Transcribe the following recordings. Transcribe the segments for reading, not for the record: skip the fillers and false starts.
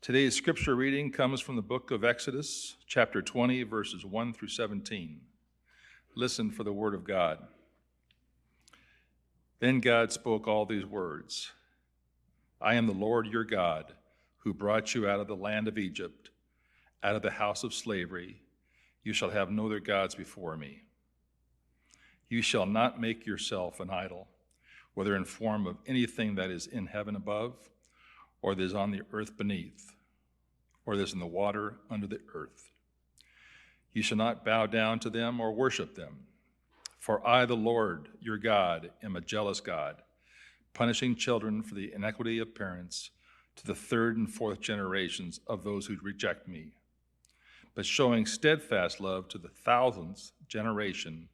Today's scripture reading comes from the book of Exodus, chapter 20, verses 1 through 17. Listen for the word of God. Then God spoke all these words. I am the Lord your God, who brought you out of the land of Egypt, out of the house of slavery. You shall have no other gods before me. You shall not make yourself an idol, whether in form of anything that is in heaven above, or that is on the earth beneath, or that is in the water under the earth. You shall not bow down to them or worship them. For I, the Lord your God, am a jealous God, punishing children for the iniquity of parents to the third and fourth generations of those who reject me, but showing steadfast love to the thousandth generation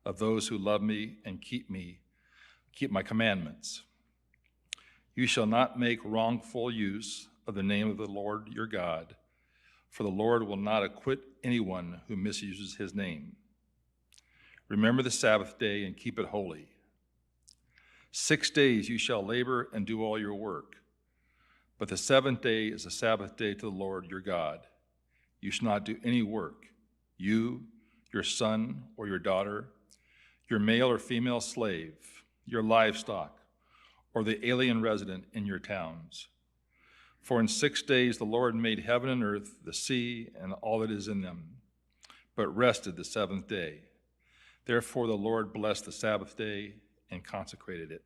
of those who love me and keep my commandments. You shall not make wrongful use of the name of the Lord your God, for the Lord will not acquit anyone who misuses his name. Remember the Sabbath day and keep it holy. 6 days you shall labor and do all your work, but the seventh day is a Sabbath day to the Lord your God. You shall not do any work, you, your son or your daughter, your male or female slave, your livestock, or the alien resident in your towns. For in 6 days the Lord made heaven and earth, the sea, and all that is in them, but rested the seventh day. Therefore the Lord blessed the Sabbath day and consecrated it.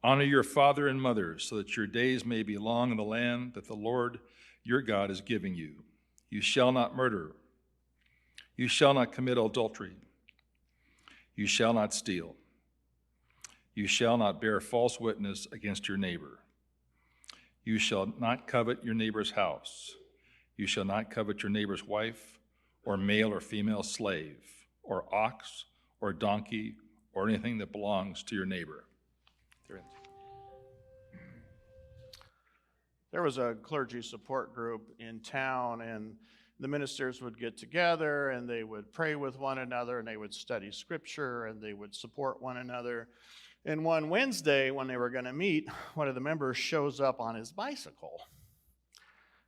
Honor your father and mother, so that your days may be long in the land that the Lord your God is giving you. You shall not murder. You shall not commit adultery. You shall not steal. You shall not bear false witness against your neighbor. You shall not covet your neighbor's house. You shall not covet your neighbor's wife, or male or female slave, or ox, or donkey, or anything that belongs to your neighbor. There was a clergy support group in town, and the ministers would get together and they would pray with one another, and they would study scripture, and they would support one another. And one Wednesday, when they were going to meet, one of the members shows up on his bicycle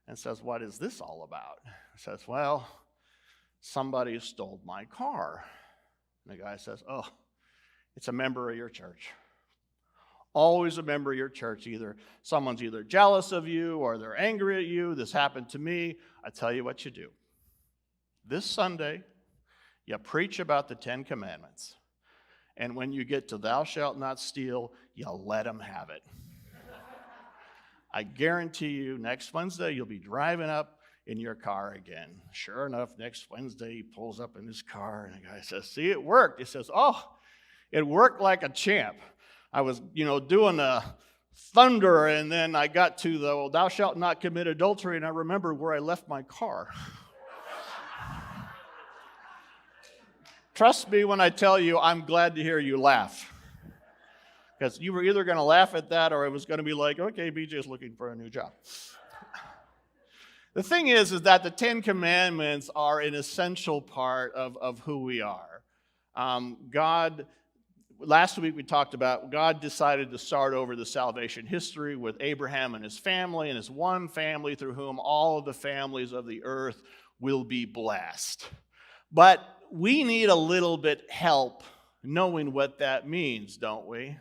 and says, "What is this all about?" He says, "Well, somebody stole my car." And the guy says, "Oh, it's a member of your church." Always a member of your church. Someone's either jealous of you or they're angry at you. This happened to me. I tell you what you do. This Sunday, you preach about the 10 Commandments. And when you get to thou shalt not steal, you let them have it. I guarantee you, next Wednesday, you'll be driving up in your car again. Sure enough, next Wednesday, he pulls up in his car, and the guy says, "See, it worked." He says, "Oh, it worked like a champ. I was, doing a thunder, and then I got to the thou shalt not commit adultery, and I remembered where I left my car." Trust me when I tell you, I'm glad to hear you laugh. Because you were either going to laugh at that, or it was going to be like, okay, BJ's looking for a new job. The thing is that the 10 Commandments are an essential part of who we are. Last week we talked about God decided to start over the salvation history with Abraham and his family, and his one family through whom all of the families of the earth will be blessed. But we need a little bit help knowing what that means, don't we?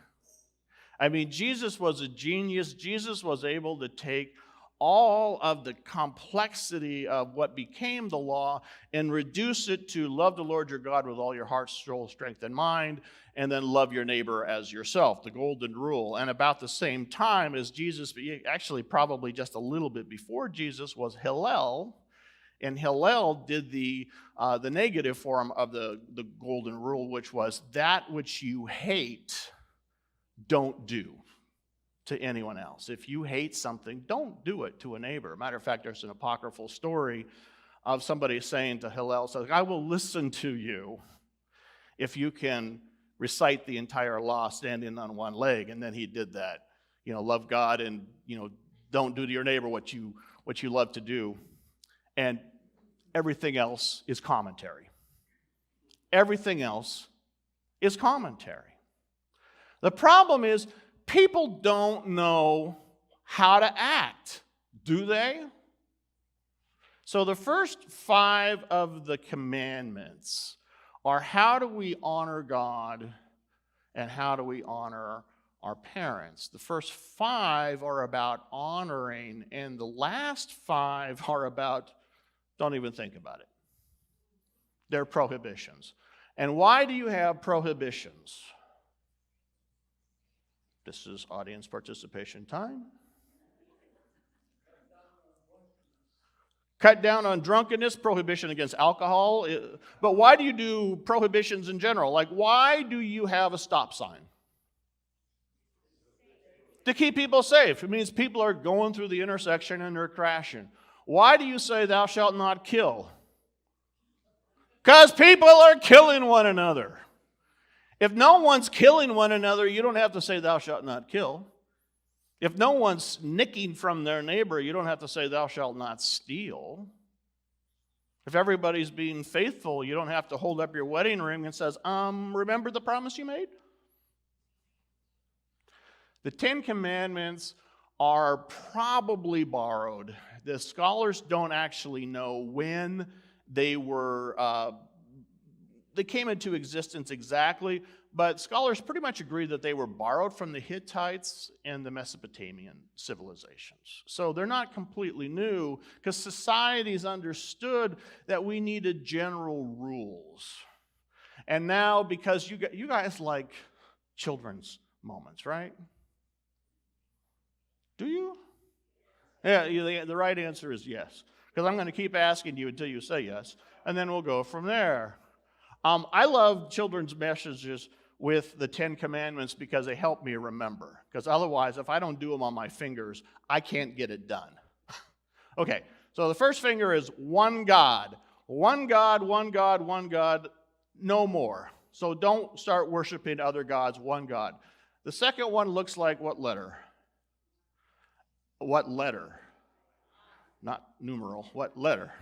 I mean, Jesus was a genius. Jesus was able to take all of the complexity of what became the law and reduce it to love the Lord your God with all your heart, soul, strength, and mind, and then love your neighbor as yourself, the golden rule. And about the same time as Jesus, actually probably just a little bit before Jesus, was Hillel. And Hillel did the negative form of the golden rule, which was that which you hate, don't do to anyone else. If you hate something, don't do it to a neighbor. Matter of fact, there's an apocryphal story of somebody saying to Hillel, "I will listen to you if you can recite the entire law standing on one leg." And then he did that. Love God and, don't do to your neighbor what you love to do. And everything else is commentary. Everything else is commentary. The problem is people don't know how to act Do they? So the first 5 of the commandments are how do we honor God and how do we honor our parents. The first 5 are about honoring, and the last 5 are about don't even think about it. They're prohibitions. And why do you have prohibitions? This is audience participation time. Cut down on drunkenness, prohibition against alcohol. But why do you do prohibitions in general? Like, why do you have a stop sign? To keep people safe. It means people are going through the intersection and they're crashing. Why do you say thou shalt not kill? Because people are killing one another. If no one's killing one another, you don't have to say thou shalt not kill. If no one's nicking from their neighbor, you don't have to say thou shalt not steal. If everybody's being faithful, you don't have to hold up your wedding ring and says, remember the promise you made? The 10 Commandments are probably borrowed. The scholars don't actually know when they came into existence exactly, but scholars pretty much agree that they were borrowed from the Hittites and the Mesopotamian civilizations. So they're not completely new, because societies understood that we needed general rules. And now, because you guys like children's moments, right? Do you? Yeah, the right answer is yes, because I'm going to keep asking you until you say yes, and then we'll go from there. I love children's messages with the 10 Commandments because they help me remember. Because otherwise, if I don't do them on my fingers, I can't get it done. Okay, so the first finger is one God. One God, one God, one God, no more. So don't start worshiping other gods, one God. The second one looks like what letter? What letter? Not numeral, what letter?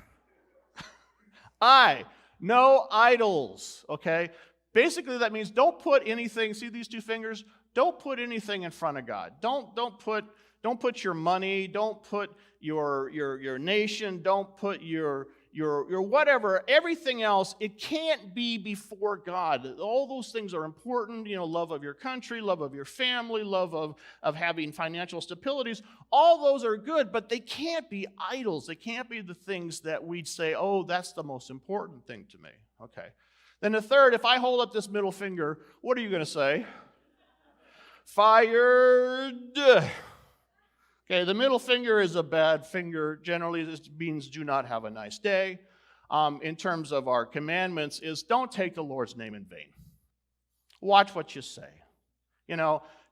I. No idols, okay? Basically, that means don't put anything, see these 2 fingers? Don't put anything in front of God. Don't put your money, don't put your nation, don't put your whatever, everything else. It can't be before God. All those things are important, love of your country, love of your family, love of having financial stabilities. All those are good, but they can't be idols. They can't be the things that we'd say, oh, that's the most important thing to me. Okay. Then the third, if I hold up this middle finger, what are you going to say? Fired. Okay, the middle finger is a bad finger. Generally, this means do not have a nice day. In terms of our commandments is don't take the Lord's name in vain. Watch what you say.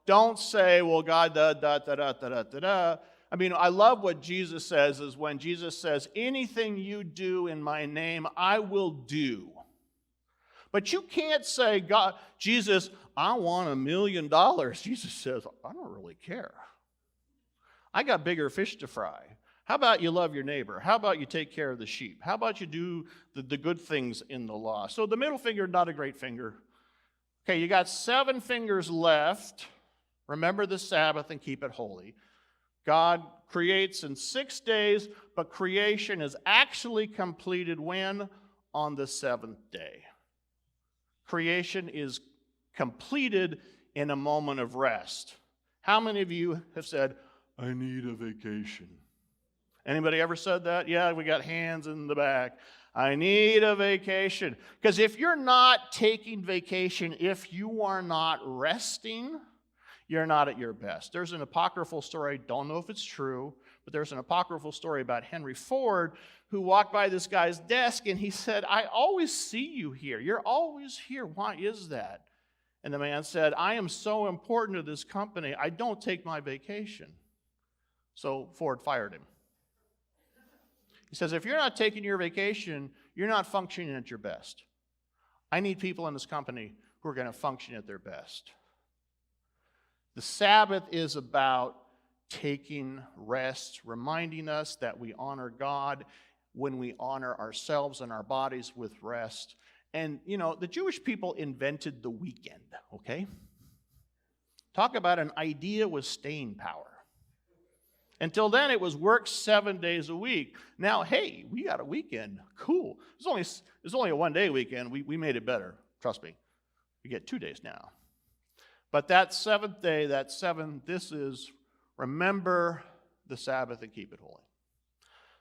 Don't say, well, God, da. I mean, I love what Jesus says is when Jesus says, anything you do in my name, I will do. But you can't say, God, Jesus, I want $1 million. Jesus says, I don't really care. I got bigger fish to fry. How about you love your neighbor? How about you take care of the sheep? How about you do the good things in the law? So the middle finger, not a great finger. Okay, you got 7 fingers left. Remember the Sabbath and keep it holy. God creates in 6 days, but creation is actually completed when? On the 7th day. Creation is completed in a moment of rest. How many of you have said, I need a vacation? Anybody ever said that? Yeah, we got hands in the back. I need a vacation. Because if you're not taking vacation, if you are not resting, you're not at your best. There's an apocryphal story, don't know if it's true, but there's an apocryphal story about Henry Ford who walked by this guy's desk and he said, I always see you here. You're always here. Why is that? And the man said, I am so important to this company, I don't take my vacation. So Ford fired him. He says, if you're not taking your vacation, you're not functioning at your best. I need people in this company who are going to function at their best. The Sabbath is about taking rest, reminding us that we honor God when we honor ourselves and our bodies with rest. And, the Jewish people invented the weekend, okay? Talk about an idea with staying power. Until then, it was work 7 days a week. Now, hey, we got a weekend. Cool. It's only a one-day weekend. We made it better. Trust me. We get 2 days now. But that seventh day, this is remember the Sabbath and keep it holy.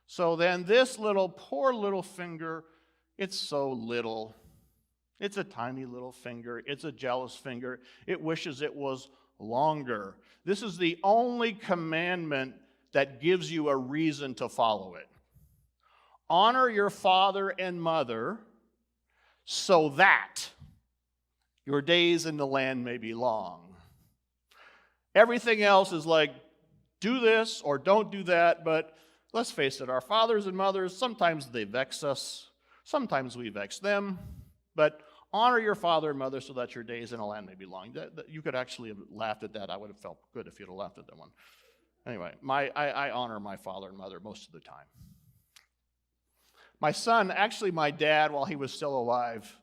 So then this poor little finger, it's so little. It's a tiny little finger. It's a jealous finger. It wishes it was longer. This is the only commandment that gives you a reason to follow it. Honor your father and mother so that your days in the land may be long. Everything else is like, do this or don't do that, but let's face it, our fathers and mothers, sometimes they vex us, sometimes we vex them, but honor your father and mother so that your days in the land may be long. You could actually have laughed at that. I would have felt good if you'd have laughed at that one. Anyway, I honor my father and mother most of the time. My son, actually my dad, while he was still alive,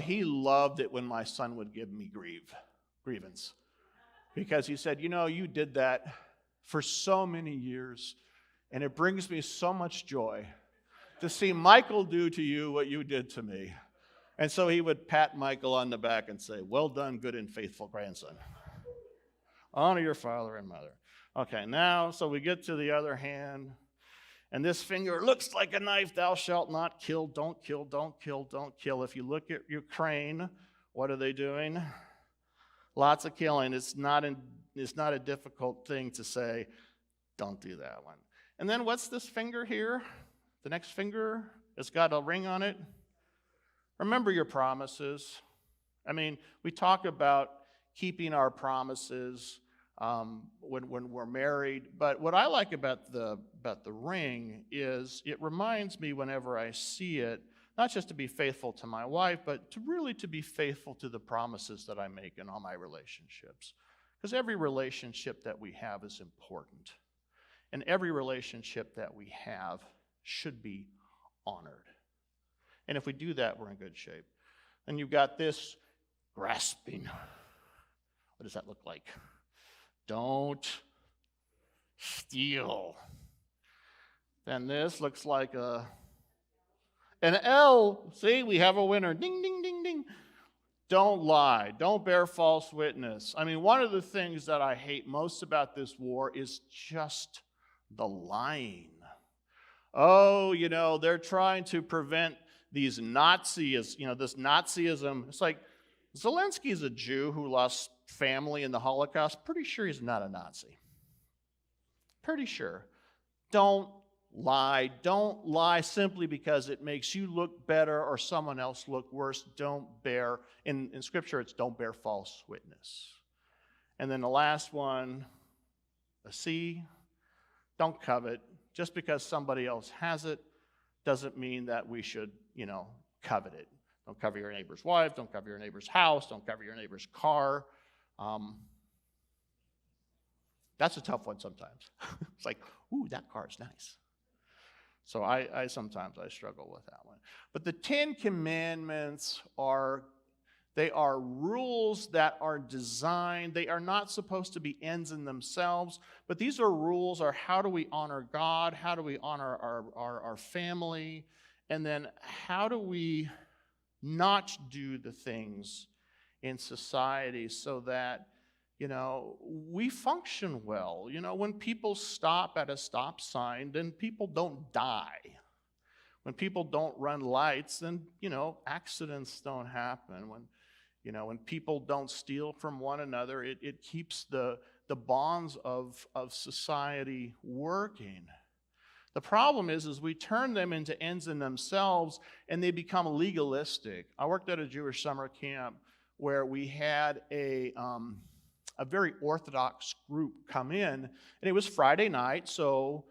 he loved it when my son would give me grievance. Because he said, you did that for so many years, and it brings me so much joy to see Michael do to you what you did to me. And so he would pat Michael on the back and say, well done, good and faithful grandson. Honor your father and mother. Okay, now, so we get to the other hand. And this finger looks like a knife. Thou shalt not kill, don't kill, don't kill, don't kill. If you look at Ukraine, what are they doing? Lots of killing. It's not a difficult thing to say, don't do that one. And then what's this finger here? The next finger, it's got a ring on it. Remember your promises. I mean, we talk about keeping our promises when we're married, but what I like about the ring is it reminds me whenever I see it, not just to be faithful to my wife, but to be faithful to the promises that I make in all my relationships. Because every relationship that we have is important, and every relationship that we have should be honored. And if we do that, we're in good shape. And you've got this grasping. What does that look like? Don't steal. Then this looks like an L. See, we have a winner. Ding, ding, ding, ding. Don't lie. Don't bear false witness. I mean, one of the things that I hate most about this war is just the lying. Oh, they're trying to prevent these Nazis, this Nazism. It's like Zelensky's a Jew who lost family in the Holocaust. Pretty sure he's not a Nazi. Pretty sure. Don't lie. Don't lie simply because it makes you look better or someone else look worse. Don't bear, in Scripture, it's don't bear false witness. And then the last one, a C, don't covet. Just because somebody else has it doesn't mean that we should, covet it. Don't covet your neighbor's wife. Don't covet your neighbor's house. Don't covet your neighbor's car. That's a tough one sometimes. It's like, ooh, that car is nice. So I sometimes struggle with that one. But the 10 Commandments are rules that are designed. They are not supposed to be ends in themselves, but these are rules are how do we honor God? How do we honor our family? And then how do we not do the things in society so that, we function well. When people stop at a stop sign, then people don't die. When people don't run lights, then, accidents don't happen. When people don't steal from one another, it keeps the bonds of society working. The problem is we turn them into ends in themselves, and they become legalistic. I worked at a Jewish summer camp where we had a very Orthodox group come in, and it was Friday night. So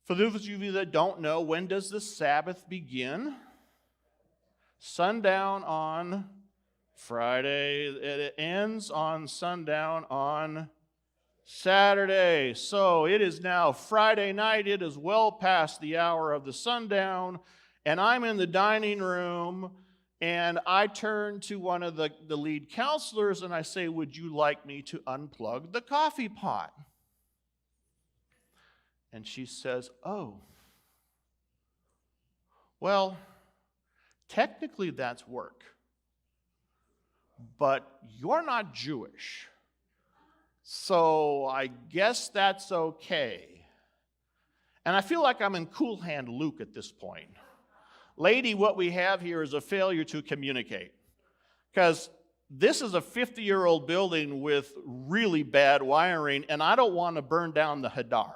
for those of you that don't know, when does the Sabbath begin? Sundown on Friday. It ends on sundown on Saturday. So it is now Friday night. It is well past the hour of the sundown, and I'm in the dining room, and I turn to one of the lead counselors and I say, would you like me to unplug the coffee pot? And she says, oh, well, technically that's work. But you're not Jewish. So I guess that's okay. And I feel like I'm in Cool Hand Luke at this point. Lady, what we have here is a failure to communicate. Because this is a 50-year-old building with really bad wiring, and I don't want to burn down the Hadar.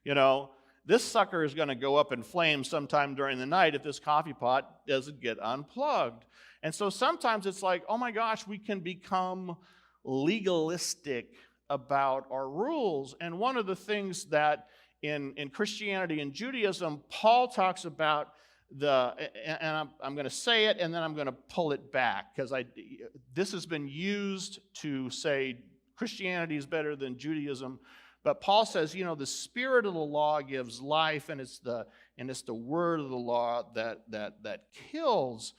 You know, this sucker is going to go up in flames sometime during the night if this coffee pot doesn't get unplugged. And so sometimes it's like, oh my gosh, we can become legalistic about our rules. And one of the things that in Christianity and Judaism, Paul talks about and I'm going to say it and then I'm going to pull it back because this has been used to say Christianity is better than Judaism. But Paul says, the spirit of the law gives life, and it's the word of the law that kills.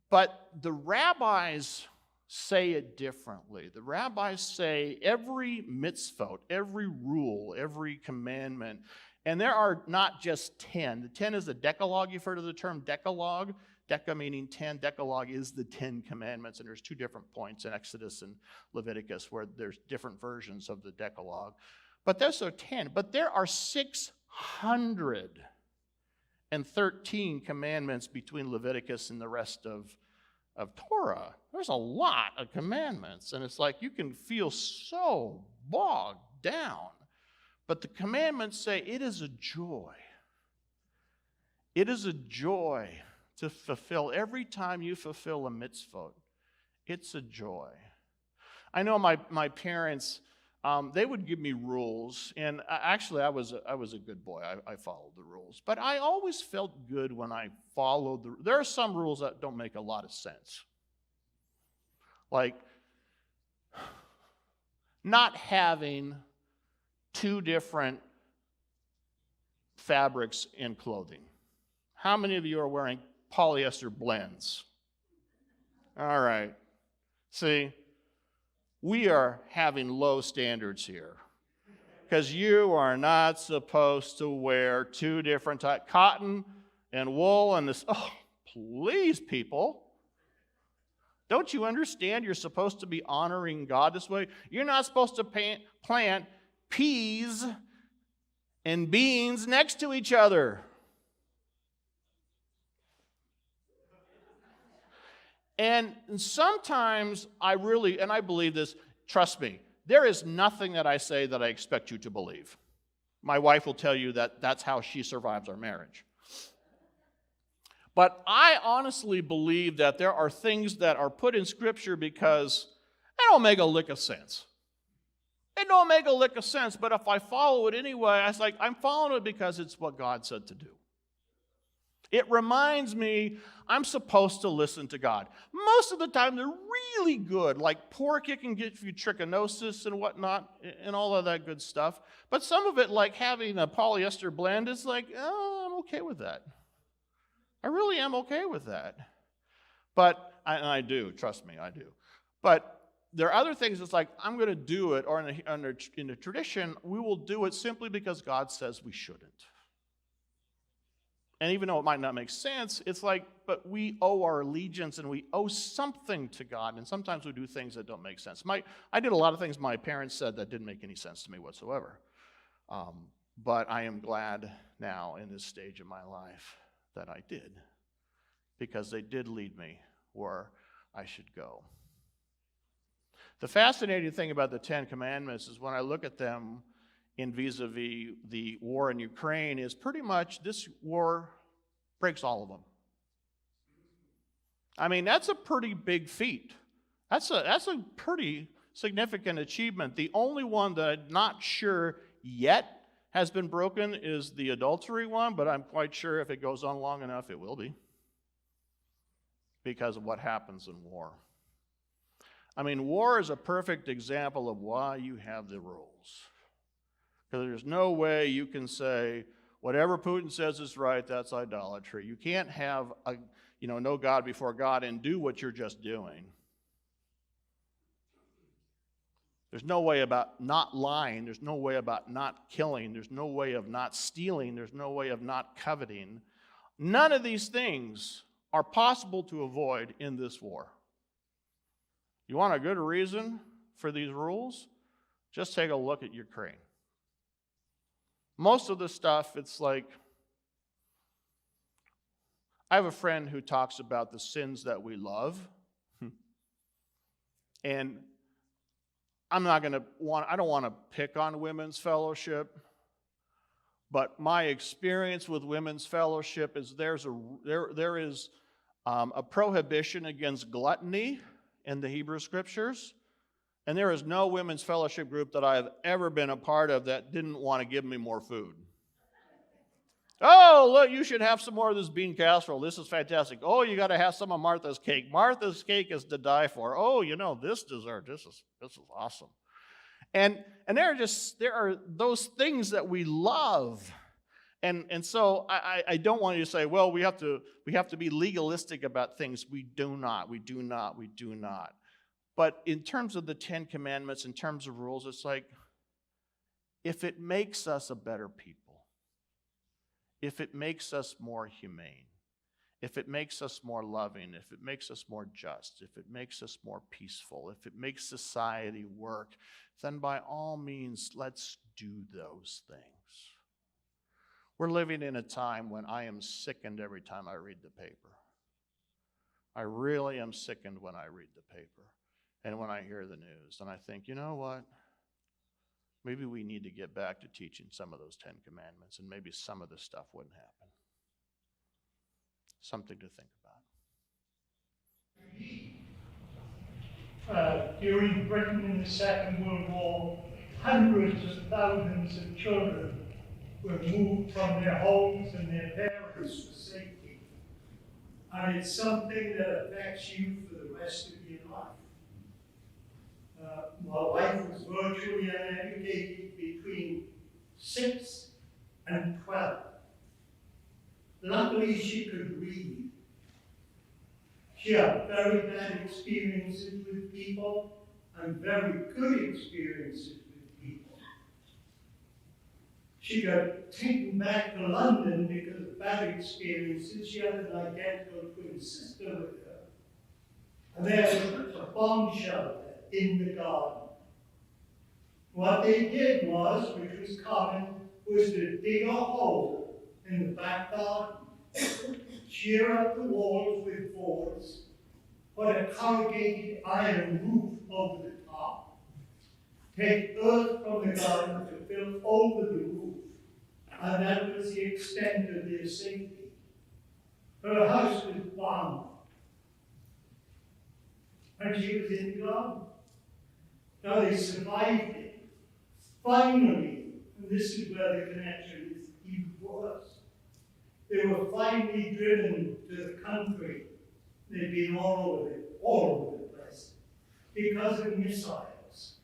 But the rabbis say it differently. The rabbis say every mitzvot, every rule, every commandment, and there are not just 10. The 10 is a decalogue. You've heard of the term decalogue? Deca meaning 10. Decalogue is the 10 commandments, and there's two different points in Exodus and Leviticus where there's different versions of the decalogue. But those are 10. But there are 613 commandments between Leviticus and the rest of Torah. There's a lot of commandments, and it's like you can feel so bogged down. But the commandments say it is a joy. It is a joy to fulfill. Every time you fulfill a mitzvot, it's a joy. I know my parents, they would give me rules, and actually I was a good boy. I followed the rules. But I always felt good when I followed there are some rules that don't make a lot of sense. Like not having two different fabrics in clothing. How many of you are wearing polyester blends? All right. See, we are having low standards here because you are not supposed to wear two different types, cotton and wool and this. Oh, please, people. Don't you understand you're supposed to be honoring God this way? You're not supposed to plant peas and beans next to each other. And sometimes I believe this, trust me, there is nothing that I say that I expect you to believe. My wife will tell you that that's how she survives our marriage. But I honestly believe that there are things that are put in Scripture because they don't make a lick of sense. It don't make a lick of sense, but if I follow it anyway, I'm following it because it's what God said to do. It reminds me I'm supposed to listen to God. Most of the time, they're really good. Like pork, it can give you trichinosis and whatnot, and all of that good stuff. But some of it, like having a polyester blend, is like, oh, I'm okay with that. I really am okay with that. But, and I do, trust me, I do. But there are other things that's like, I'm going to do it, or in the tradition, we will do it simply because God says we shouldn't. And even though it might not make sense, it's like, but we owe our allegiance and we owe something to God, and sometimes we do things that don't make sense. I did a lot of things my parents said that didn't make any sense to me whatsoever. But I am glad now in this stage of my life that I did, because they did lead me where I should go. The fascinating thing about the Ten Commandments is when I look at them in vis-a-vis the war in Ukraine is pretty much this war breaks all of them. I mean, that's a pretty big feat. That's a pretty significant achievement. The only one that I'm not sure yet has been broken is the adultery one, but I'm quite sure if it goes on long enough, it will be, because of what happens in war. I mean, war is a perfect example of why you have the rules. Because there's no way you can say, whatever Putin says is right, that's idolatry. You can't have no God before God and do what you're just doing. There's no way about not lying. There's no way about not killing. There's no way of not stealing. There's no way of not coveting. None of these things are possible to avoid in this war. You want a good reason for these rules? Just take a look at Ukraine. Most of the stuff, it's like, I have a friend who talks about the sins that we love. And I don't want to pick on women's fellowship, but my experience with women's fellowship is there is a prohibition against gluttony in the Hebrew Scriptures, and there is no women's fellowship group that I have ever been a part of that didn't want to give me more food. Oh, look, you should have some more of this bean casserole. This is fantastic. Oh, you got to have some of Martha's cake. Martha's cake is to die for. Oh, this dessert, this is awesome. And there are those things that we love. And so I don't want you to say, well, we have to be legalistic about things. We do not. But in terms of the Ten Commandments, in terms of rules, it's like, if it makes us a better people, if it makes us more humane, if it makes us more loving, if it makes us more just, if it makes us more peaceful, if it makes society work, then by all means, let's do those things. We're living in a time when I am sickened every time I read the paper. I really am sickened when I read the paper and when I hear the news. And I think, you know what? Maybe we need to get back to teaching some of those Ten Commandments, and maybe some of this stuff wouldn't happen. Something to think about. During Britain in the Second World War, hundreds of thousands of children were moved from their homes and their parents for safety. And it's something that affects you for the rest of your life. My wife was virtually uneducated between 6 and 12. Luckily, she could read. She had very bad experiences with people and very good experiences with people. She got taken back to London because of bad experiences. She had an identical twin sister with her. And there was a bomb shelter in the garden. What they did was, which was common, was to dig a hole in the back garden, shear up the walls with boards, put a corrugated iron roof over the top, take earth from the garden to fill over the roof, and that was the extent of their safety. Her house was bombed, and she was in the garden. Now they survived it. Finally, and this is where the connection is even worse, they were finally driven to the country. They'd been all over the place, because of missiles.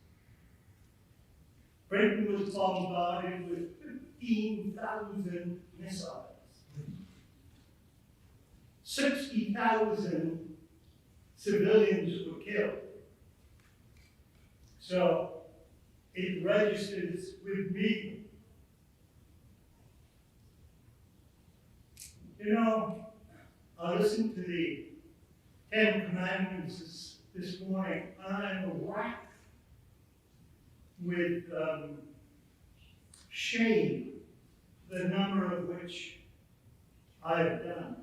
Britain was bombarded with 15,000 missiles. 60,000 civilians were killed. So it registers with me. I listened to the Ten Commandments this morning, and I'm racked with shame, the number of which I have done.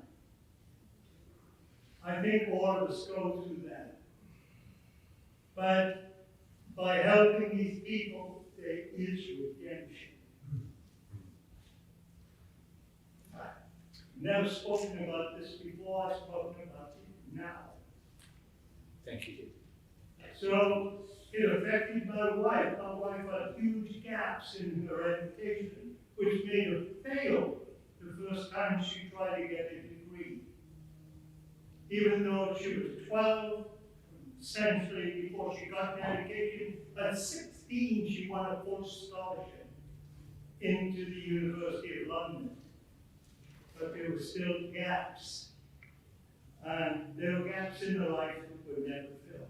I think all of us go through that. But by helping these people, there is redemption. I've never spoken about this before. I've spoken about it now. Thank you. So it affected my wife. My wife had huge gaps in her education, which made her fail the first time she tried to get a degree. Even though she was 12, essentially before she got an education, at 16 she won a full scholarship into the University of London. But there were still gaps. And there were gaps in her life that were never filled.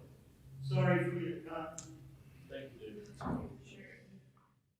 Sorry for your time. Thank you, David.